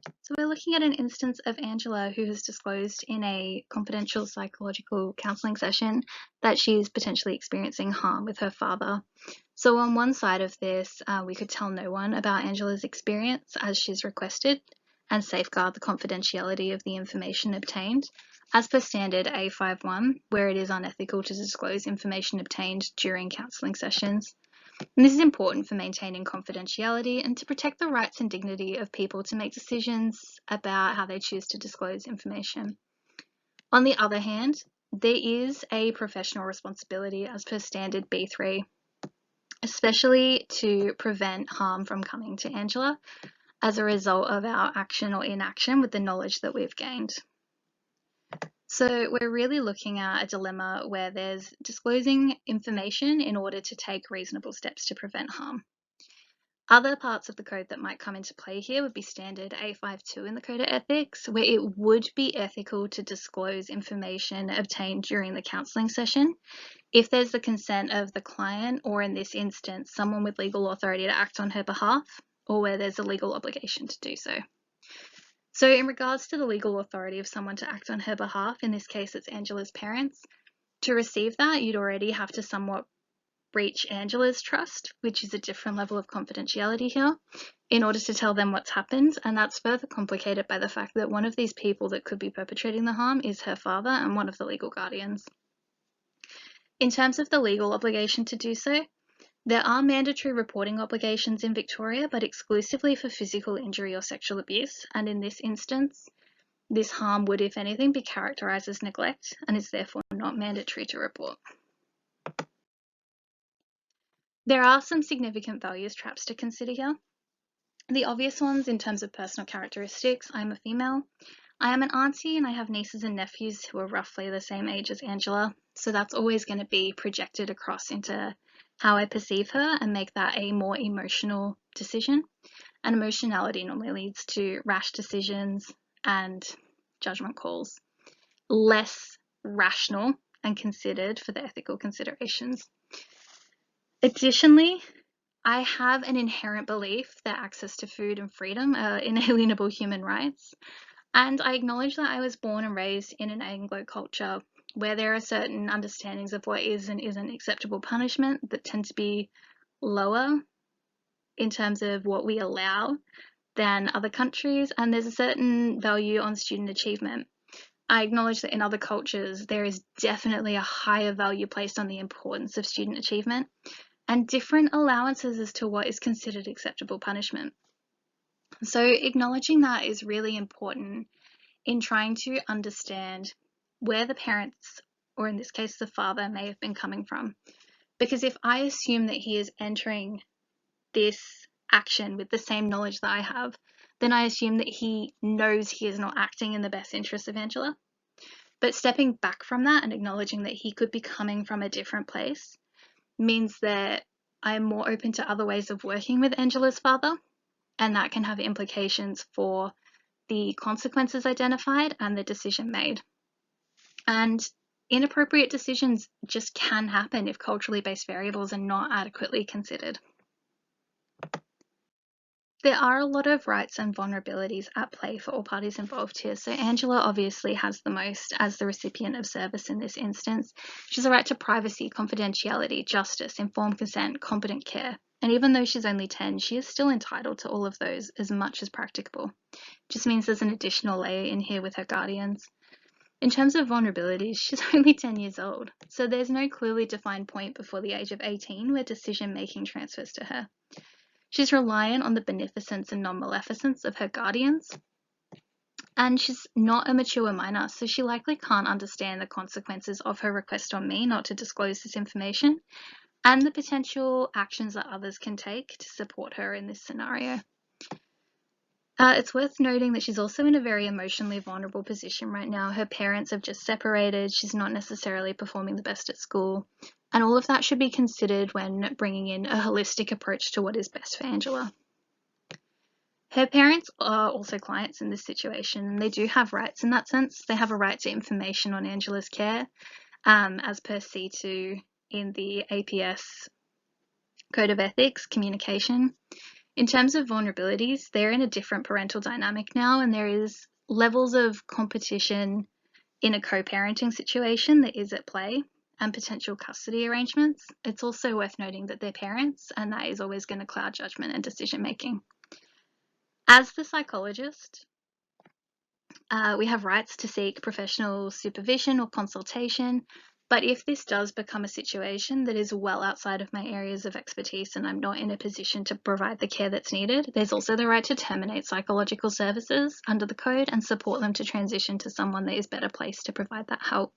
So we're looking at an instance of Angela who has disclosed in a confidential psychological counselling session that she's potentially experiencing harm with her father. So on one side of this, we could tell no one about Angela's experience as she's requested and safeguard the confidentiality of the information obtained, as per standard A51, where it is unethical to disclose information obtained during counselling sessions. And this is important for maintaining confidentiality and to protect the rights and dignity of people to make decisions about how they choose to disclose information. On the other hand, there is a professional responsibility as per standard B3, especially to prevent harm from coming to Angela as a result of our action or inaction with the knowledge that we've gained. So we're really looking at a dilemma where there's disclosing information in order to take reasonable steps to prevent harm. Other parts of the code that might come into play here would be standard A52 in the Code of Ethics, where it would be ethical to disclose information obtained during the counselling session if there's the consent of the client, or in this instance, someone with legal authority to act on her behalf, or where there's a legal obligation to do so. So in regards to the legal authority of someone to act on her behalf, in this case it's Angela's parents, to receive that you'd already have to somewhat breach Angela's trust, which is a different level of confidentiality here, in order to tell them what's happened, and that's further complicated by the fact that one of these people that could be perpetrating the harm is her father and one of the legal guardians. In terms of the legal obligation to do so, there are mandatory reporting obligations in Victoria, but exclusively for physical injury or sexual abuse, and in this instance, this harm would, if anything, be characterised as neglect and is therefore not mandatory to report. There are some significant values traps to consider here. The obvious ones in terms of personal characteristics: I'm a female, I am an auntie, and I have nieces and nephews who are roughly the same age as Angela, so that's always going to be projected across into how I perceive her and make that a more emotional decision. And emotionality normally leads to rash decisions and judgment calls, less rational and considered for the ethical considerations. Additionally, I have an inherent belief that access to food and freedom are inalienable human rights, and I acknowledge that I was born and raised in an Anglo culture where there are certain understandings of what is and isn't acceptable punishment that tend to be lower in terms of what we allow than other countries, and there's a certain value on student achievement. I acknowledge that in other cultures there is definitely a higher value placed on the importance of student achievement and different allowances as to what is considered acceptable punishment. So acknowledging that is really important in trying to understand where the parents, or in this case the father, may have been coming from. Because if I assume that he is entering this action with the same knowledge that I have, then I assume that he knows he is not acting in the best interest of Angela. But stepping back from that and acknowledging that he could be coming from a different place means that I am more open to other ways of working with Angela's father, and that can have implications for the consequences identified and the decision made. And inappropriate decisions just can happen if culturally based variables are not adequately considered. There are a lot of rights and vulnerabilities at play for all parties involved here. So Angela obviously has the most as the recipient of service in this instance. She has a right to privacy, confidentiality, justice, informed consent, competent care. And even though she's only 10, she is still entitled to all of those as much as practicable. Just means there's an additional layer in here with her guardians. In terms of vulnerabilities, she's only 10 years old, so there's no clearly defined point before the age of 18 where decision-making transfers to her. She's reliant on the beneficence and non-maleficence of her guardians, and she's not a mature minor, so she likely can't understand the consequences of her request on me not to disclose this information, and the potential actions that others can take to support her in this scenario. It's worth noting that she's also in a very emotionally vulnerable position right now. Her parents have just separated, she's not necessarily performing the best at school, and all of that should be considered when bringing in a holistic approach to what is best for Angela. Her parents are also clients in this situation, and they do have rights in that sense. They have a right to information on Angela's care, as per C2 in the APS Code of Ethics, communication. In terms of vulnerabilities, they're in a different parental dynamic now, and there is levels of competition in a co-parenting situation that is at play and potential custody arrangements. It's also worth noting that they're parents, and that is always going to cloud judgment and decision making. As the psychologist, we have rights to seek professional supervision or consultation, but if this does become a situation that is well outside of my areas of expertise and I'm not in a position to provide the care that's needed, there's also the right to terminate psychological services under the code and support them to transition to someone that is better placed to provide that help.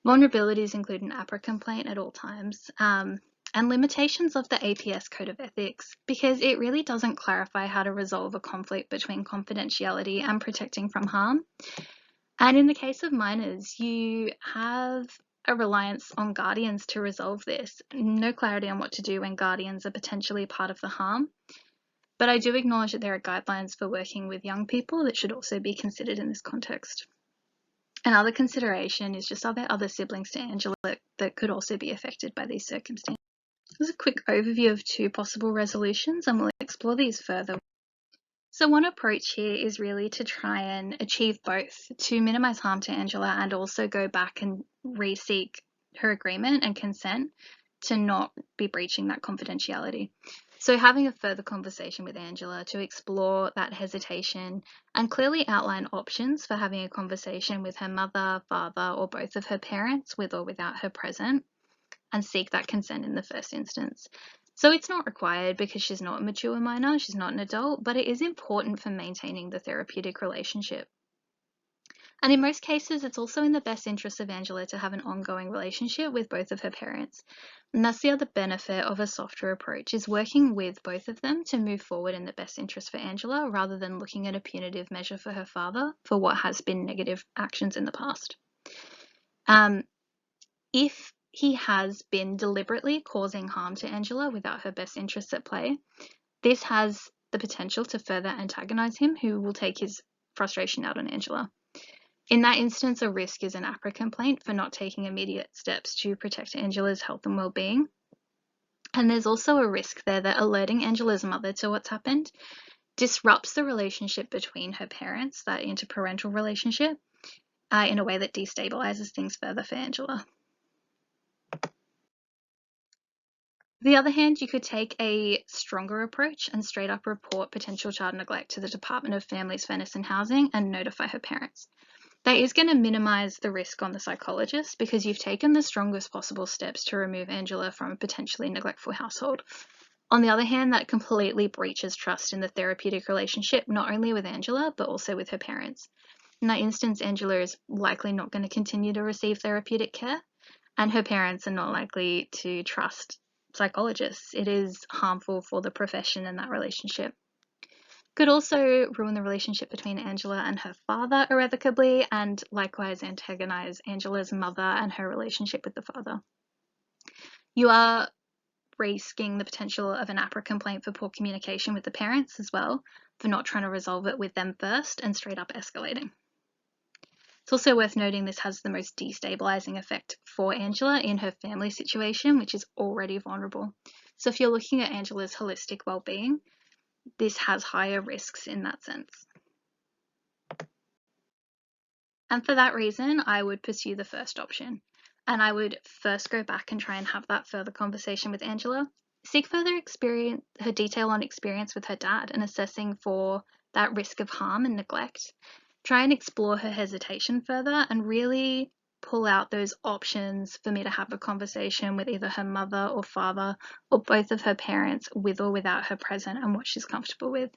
Vulnerabilities include an APRA complaint at all times, and limitations of the APS Code of Ethics, because it really doesn't clarify how to resolve a conflict between confidentiality and protecting from harm. And in the case of minors, you have a reliance on guardians to resolve this. No clarity on what to do when guardians are potentially part of the harm. But I do acknowledge that there are guidelines for working with young people that should also be considered in this context. Another consideration is just, are there other siblings to Angela that could also be affected by these circumstances? This is a quick overview of 2 possible resolutions, and we'll explore these further. So one approach here is really to try and achieve both, to minimise harm to Angela and also go back and re-seek her agreement and consent to not be breaching that confidentiality. So having a further conversation with Angela to explore that hesitation and clearly outline options for having a conversation with her mother, father, or both of her parents, with or without her present, and seek that consent in the first instance. So it's not required because she's not a mature minor, she's not an adult, but it is important for maintaining the therapeutic relationship. And in most cases, it's also in the best interest of Angela to have an ongoing relationship with both of her parents. And that's the other benefit of a softer approach, is working with both of them to move forward in the best interest for Angela, rather than looking at a punitive measure for her father for what has been negative actions in the past. If he has been deliberately causing harm to Angela without her best interests at play, this has the potential to further antagonize him, who will take his frustration out on Angela. In that instance, a risk is an APRA complaint for not taking immediate steps to protect Angela's health and well-being. And there's also a risk there that alerting Angela's mother to what's happened disrupts the relationship between her parents, that interparental relationship, in a way that destabilizes things further for Angela. On the other hand, you could take a stronger approach and straight up report potential child neglect to the Department of Families, Fairness and Housing and notify her parents. That is going to minimise the risk on the psychologist because you've taken the strongest possible steps to remove Angela from a potentially neglectful household. On the other hand, that completely breaches trust in the therapeutic relationship, not only with Angela, but also with her parents. In that instance, Angela is likely not going to continue to receive therapeutic care, and her parents are not likely to trust psychologists. It is harmful for the profession and that relationship. Could also ruin the relationship between Angela and her father irrevocably, and likewise antagonize Angela's mother and her relationship with the father. You are risking the potential of an APRA complaint for poor communication with the parents as well, for not trying to resolve it with them first and straight up escalating. It's also worth noting this has the most destabilizing effect for Angela in her family situation, which is already vulnerable. So if you're looking at Angela's holistic well-being, this has higher risks in that sense. And for that reason, I would pursue the first option. And I would first go back and try and have that further conversation with Angela. Seek further her detail on experience with her dad and assessing for that risk of harm and neglect. Try and explore her hesitation further and really pull out those options for me to have a conversation with either her mother or father or both of her parents, with or without her present, and what she's comfortable with.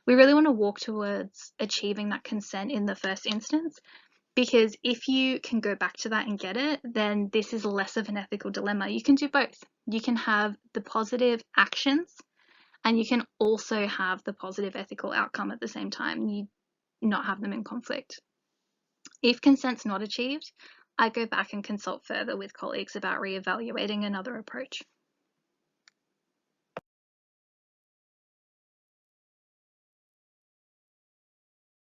We really want to walk towards achieving that consent in the first instance, because if you can go back to that and get it, then this is less of an ethical dilemma. You can do both. You can have the positive actions and you can also have the positive ethical outcome at the same time. You not have them in conflict. If consent's not achieved, I go back and consult further with colleagues about re-evaluating another approach.